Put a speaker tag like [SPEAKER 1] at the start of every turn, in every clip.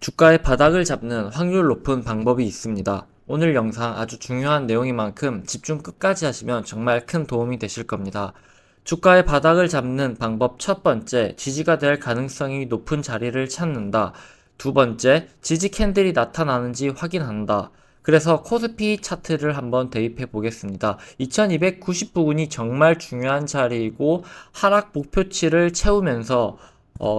[SPEAKER 1] 주가의 바닥을 잡는 확률 높은 방법이 있습니다. 오늘 영상 아주 중요한 내용인 만큼 집중 끝까지 하시면 정말 큰 도움이 되실 겁니다. 주가의 바닥을 잡는 방법 첫 번째, 지지가 될 가능성이 높은 자리를 찾는다. 두 번째, 지지 캔들이 나타나는지 확인한다. 그래서 코스피 차트를 한번 대입해 보겠습니다. 2290부근이 정말 중요한 자리이고 하락 목표치를 채우면서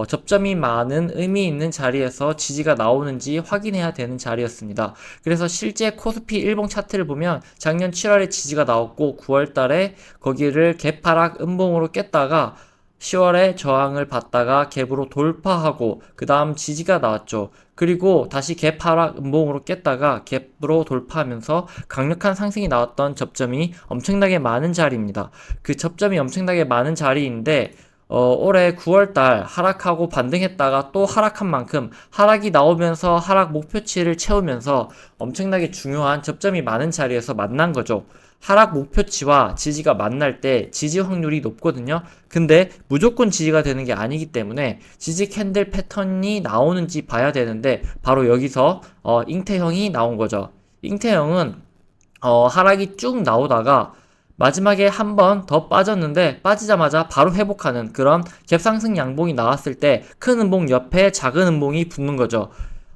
[SPEAKER 1] 접점이 많은 의미 있는 자리에서 지지가 나오는지 확인해야 되는 자리였습니다. 그래서 실제 코스피 일봉 차트를 보면 작년 7월에 지지가 나왔고 9월 달에 거기를 갭하락 음봉으로 깼다가 10월에 저항을 받다가 갭으로 돌파하고 그 다음 지지가 나왔죠. 그리고 다시 갭 하락 음봉으로 깼다가 갭으로 돌파하면서 강력한 상승이 나왔던 접점이 엄청나게 많은 자리입니다. 그 접점이 엄청나게 많은 자리인데 올해 9월달 하락하고 반등했다가 또 하락한 만큼 하락이 나오면서 하락 목표치를 채우면서 엄청나게 중요한 접점이 많은 자리에서 만난 거죠. 하락 목표치와 지지가 만날 때 지지 확률이 높거든요. 근데 무조건 지지가 되는 게 아니기 때문에 지지 캔들 패턴이 나오는지 봐야 되는데 바로 여기서 잉태형이 나온 거죠. 잉태형은 하락이 쭉 나오다가 마지막에 한 번 더 빠졌는데 빠지자마자 바로 회복하는 그런 갭상승 양봉이 나왔을 때 큰 음봉 옆에 작은 음봉이 붙는 거죠.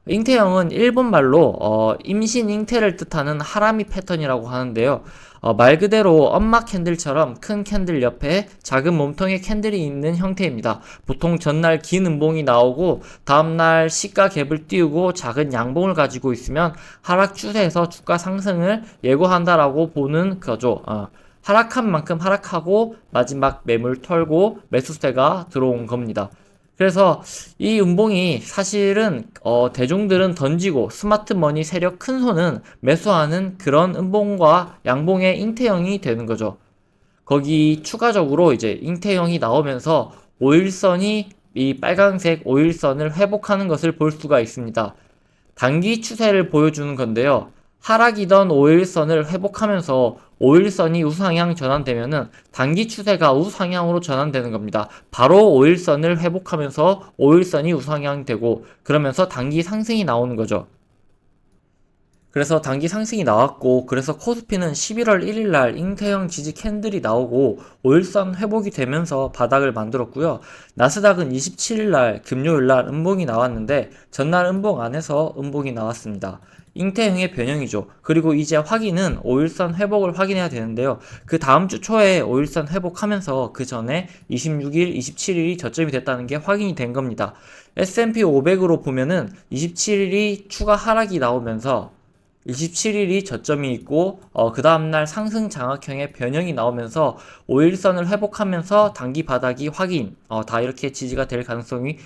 [SPEAKER 1] 잉태형은 일본말로 임신 잉태를 뜻하는 하라미 패턴이라고 하는데요. 말 그대로 엄마 캔들처럼 큰 캔들 옆에 작은 몸통의 캔들이 있는 형태입니다. 보통 전날 긴 음봉이 나오고 다음날 시가 갭을 띄우고 작은 양봉을 가지고 있으면 하락 추세에서 주가 상승을 예고한다라고 보는 거죠. 하락한 만큼 하락하고 마지막 매물 털고 매수세가 들어온 겁니다. 그래서 이 음봉이 사실은 대중들은 던지고 스마트머니 세력 큰 손은 매수하는 그런 음봉과 양봉의 잉태형이 되는 거죠. 거기 추가적으로 이제 잉태형이 나오면서 5일선이 이 빨간색 5일선을 회복하는 것을 볼 수가 있습니다. 단기 추세를 보여주는 건데요. 하락이던 5일선을 회복하면서 5일선이 우상향 전환되면은 단기 추세가 우상향으로 전환되는 겁니다. 바로 5일선을 회복하면서 5일선이 우상향되고 그러면서 단기 상승이 나오는 거죠. 그래서 단기 상승이 나왔고 그래서 코스피는 11월 1일날 잉태형 지지 캔들이 나오고 5일선 회복이 되면서 바닥을 만들었고요. 나스닥은 27일날 금요일날 음봉이 나왔는데 전날 음봉 안에서 음봉이 나왔습니다. 잉태형의 변형이죠. 그리고 이제 확인은 5일선 회복을 확인해야 되는데요. 그 다음 주 초에 5일선 회복하면서 그 전에 26일, 27일이 저점이 됐다는 게 확인이 된 겁니다. S&P 500으로 보면은 27일이 추가 하락이 나오면서 27일이 저점이 있고 그 다음날 상승 장악형의 변형이 나오면서 5일선을 회복하면서 단기 바닥이 확인 다 이렇게 지지가 될 가능성이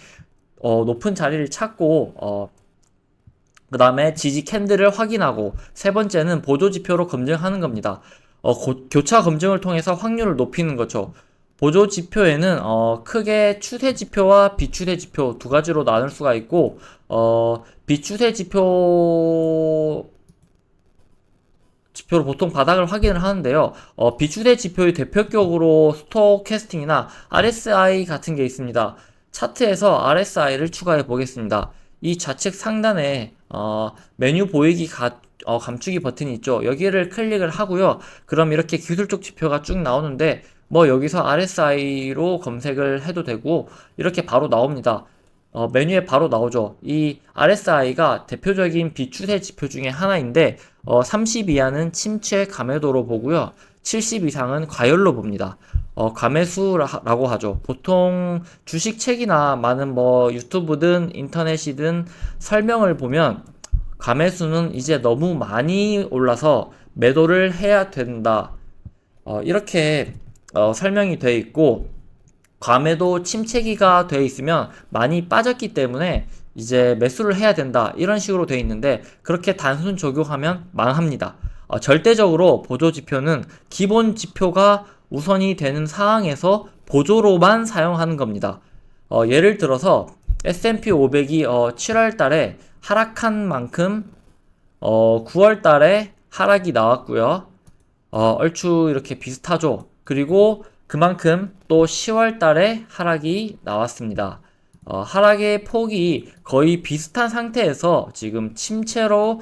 [SPEAKER 1] 높은 자리를 찾고 그 다음에 지지 캔들을 확인하고 세 번째는 보조지표로 검증하는 겁니다. 교차 검증을 통해서 확률을 높이는 거죠. 보조지표에는 크게 추세지표와 비추세지표 두 가지로 나눌 수가 있고 지표로 보통 바닥을 확인을 하는데요. 비추세 지표의 대표격으로 스토캐스팅이나 RSI 같은 게 있습니다. 차트에서 RSI를 추가해 보겠습니다. 이 좌측 상단에 메뉴 보이기 감추기 버튼이 있죠. 여기를 클릭을 하고요. 그럼 이렇게 기술적 지표가 쭉 나오는데 뭐 여기서 RSI로 검색을 해도 되고 이렇게 바로 나옵니다. 메뉴에 바로 나오죠. 이 RSI가 대표적인 비추세 지표 중에 하나인데 30 이하는 침체 감해도로 보고요. 70 이상은 과열로 봅니다. 감해수라고 하죠. 보통 주식책이나 많은 뭐 유튜브든 인터넷이든 설명을 보면 감해수는 이제 너무 많이 올라서 매도를 해야 된다. 이렇게 설명이 되어 있고 감에도 침체기가 돼 있으면 많이 빠졌기 때문에 이제 매수를 해야 된다 이런 식으로 돼 있는데 그렇게 단순 적용하면 망합니다. 절대적으로 보조지표는 기본 지표가 우선이 되는 상황에서 보조로만 사용하는 겁니다. 예를 들어서 S&P 500이 7월 달에 하락한 만큼 9월 달에 하락이 나왔고요. 얼추 이렇게 비슷하죠. 그리고 그만큼 또 10월 달에 하락이 나왔습니다. 하락의 폭이 거의 비슷한 상태에서 지금 침체로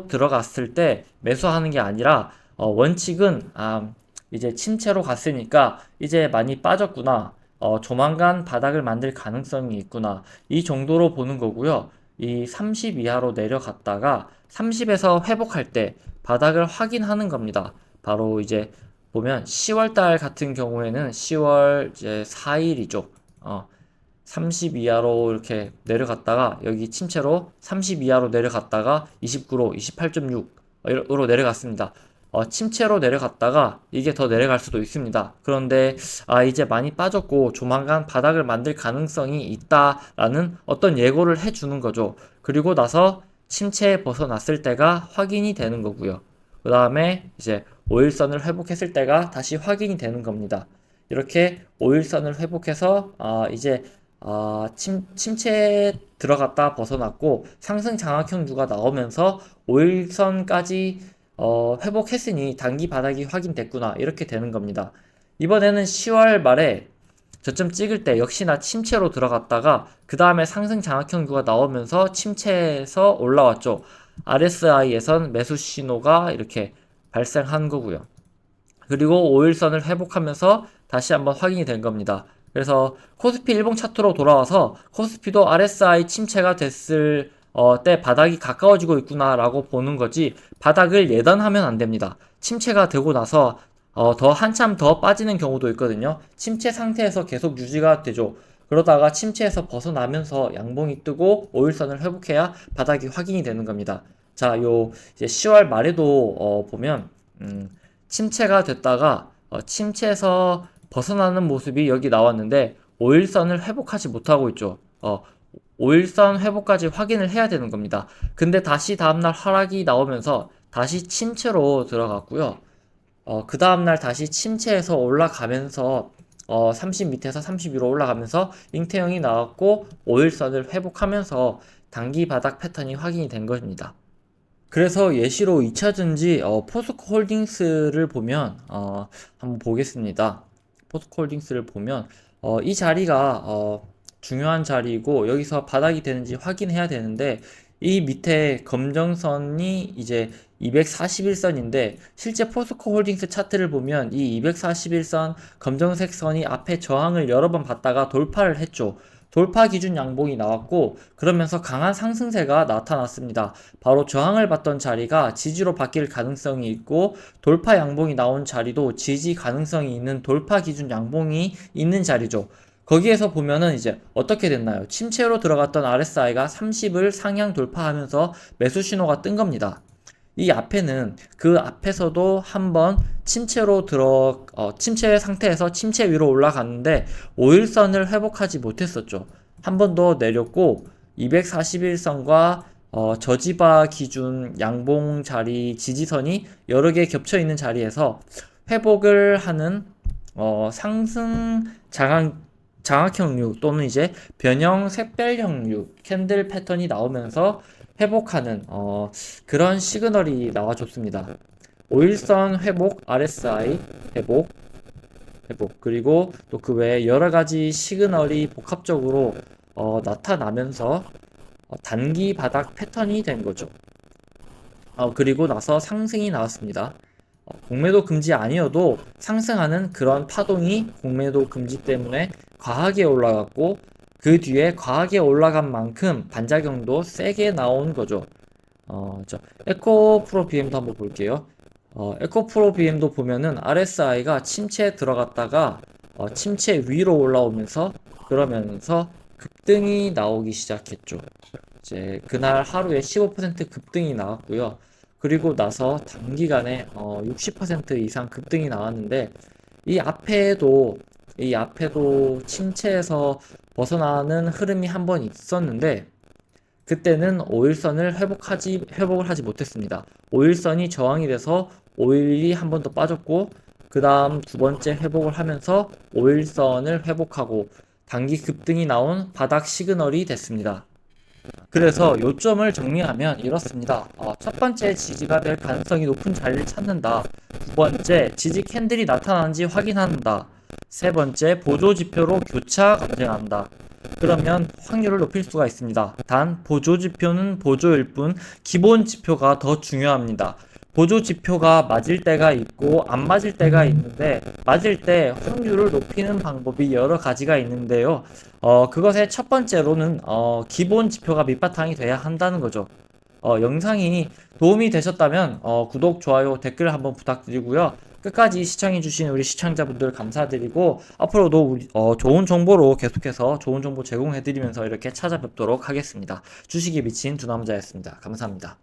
[SPEAKER 1] 들어갔을 때 매수하는 게 아니라 원칙은 이제 침체로 갔으니까 이제 많이 빠졌구나. 조만간 바닥을 만들 가능성이 있구나. 이 정도로 보는 거고요. 이 30 이하로 내려갔다가 30에서 회복할 때 바닥을 확인하는 겁니다. 바로 이제 보면 10월 달 같은 경우에는 10월 이제 4일이죠. 30 이하로 이렇게 내려갔다가 여기 침체로 30 이하로 내려갔다가 29로 28.6으로 내려갔습니다. 침체로 내려갔다가 이게 더 내려갈 수도 있습니다. 그런데 이제 많이 빠졌고 조만간 바닥을 만들 가능성이 있다라는 어떤 예고를 해주는 거죠. 그리고 나서 침체에 벗어났을 때가 확인이 되는 거고요. 그 다음에 이제 5일선을 회복했을 때가 다시 확인이 되는 겁니다. 이렇게 5일선을 회복해서 이제 침체에 들어갔다 벗어났고 상승 장악형주가 나오면서 5일선까지 회복했으니 단기 바닥이 확인됐구나 이렇게 되는 겁니다. 이번에는 10월 말에 저점 찍을 때 역시나 침체로 들어갔다가 그 다음에 상승 장악형주가 나오면서 침체에서 올라왔죠. RSI에선 매수 신호가 이렇게 발생한 거고요. 그리고 5일선을 회복하면서 다시 한번 확인이 된 겁니다. 그래서 코스피 일봉 차트로 돌아와서 코스피도 RSI 침체가 됐을 때 바닥이 가까워지고 있구나 라고 보는 거지 바닥을 예단하면 안 됩니다. 침체가 되고 나서 한참 더 빠지는 경우도 있거든요. 침체 상태에서 계속 유지가 되죠. 그러다가 침체에서 벗어나면서 양봉이 뜨고 5일선을 회복해야 바닥이 확인이 되는 겁니다. 자, 이제 10월 말에도 보면 침체가 됐다가 침체에서 벗어나는 모습이 여기 나왔는데 5일선을 회복하지 못하고 있죠. 5일선 회복까지 확인을 해야 되는 겁니다. 근데 다시 다음날 하락이 나오면서 다시 침체로 들어갔고요. 그 다음날 다시 침체에서 올라가면서 30 밑에서 30 위로 올라가면서 잉태형이 나왔고 5일선을 회복하면서 단기 바닥 패턴이 확인이 된 것입니다. 그래서 예시로 2차전지 포스코홀딩스를 보면 한번 보겠습니다. 포스코홀딩스를 보면 이 자리가 중요한 자리이고 여기서 바닥이 되는지 확인해야 되는데 이 밑에 검정선이 이제 241선인데 실제 포스코홀딩스 차트를 보면 이 241선 검정색 선이 앞에 저항을 여러 번 받다가 돌파를 했죠. 돌파 기준 양봉이 나왔고 그러면서 강한 상승세가 나타났습니다. 바로 저항을 받던 자리가 지지로 바뀔 가능성이 있고 돌파 양봉이 나온 자리도 지지 가능성이 있는 돌파 기준 양봉이 있는 자리죠. 거기에서 보면은 이제 어떻게 됐나요? 침체로 들어갔던 RSI가 30을 상향 돌파하면서 매수 신호가 뜬 겁니다. 이 앞에는 그 앞에서도 한번 침체 상태에서 침체 위로 올라갔는데 5일선을 회복하지 못했었죠. 한 번 더 내렸고 241선과 저지바 기준 양봉 자리 지지선이 여러 개 겹쳐 있는 자리에서 회복을 하는 상승 장악형류 또는 이제 변형 샛별형류 캔들 패턴이 나오면서 회복하는 그런 시그널이 나와줬습니다. 5일선 회복, RSI 회복 그리고 또 그 외에 여러가지 시그널이 복합적으로 나타나면서 단기 바닥 패턴이 된 거죠. 그리고 나서 상승이 나왔습니다. 공매도 금지 아니어도 상승하는 그런 파동이 공매도 금지 때문에 과하게 올라갔고 그 뒤에 과하게 올라간 만큼 반작용도 세게 나온 거죠. 에코프로 BM도 한번 볼게요. 에코프로 BM도 보면은 RSI가 침체에 들어갔다가 침체 위로 올라오면서 그러면서 급등이 나오기 시작했죠. 이제 그날 하루에 15% 급등이 나왔고요. 그리고 나서 단기간에 60% 이상 급등이 나왔는데 이 앞에도 침체에서 벗어나는 흐름이 한 번 있었는데 그때는 5일선을 회복을 하지 못했습니다. 5일선이 저항이 돼서 5일이 한 번 더 빠졌고 그 다음 두 번째 회복을 하면서 5일선을 회복하고 단기 급등이 나온 바닥 시그널이 됐습니다. 그래서 요점을 정리하면 이렇습니다. 첫 번째 지지가 될 가능성이 높은 자리를 찾는다. 두 번째 지지 캔들이 나타나는지 확인한다. 세 번째, 보조지표로 교차 검증한다. 그러면 확률을 높일 수가 있습니다. 단, 보조지표는 보조일 뿐 기본지표가 더 중요합니다. 보조지표가 맞을 때가 있고 안 맞을 때가 있는데, 맞을 때 확률을 높이는 방법이 여러 가지가 있는데요. 그것의 첫 번째로는 기본 지표가 밑바탕이 돼야 한다는 거죠. 영상이 도움이 되셨다면 구독, 좋아요, 댓글 한번 부탁드리고요. 끝까지 시청해주신 우리 시청자분들 감사드리고, 앞으로도 좋은 정보로 계속해서 좋은 정보 제공해드리면서 이렇게 찾아뵙도록 하겠습니다. 주식에 미친 두 남자였습니다. 감사합니다.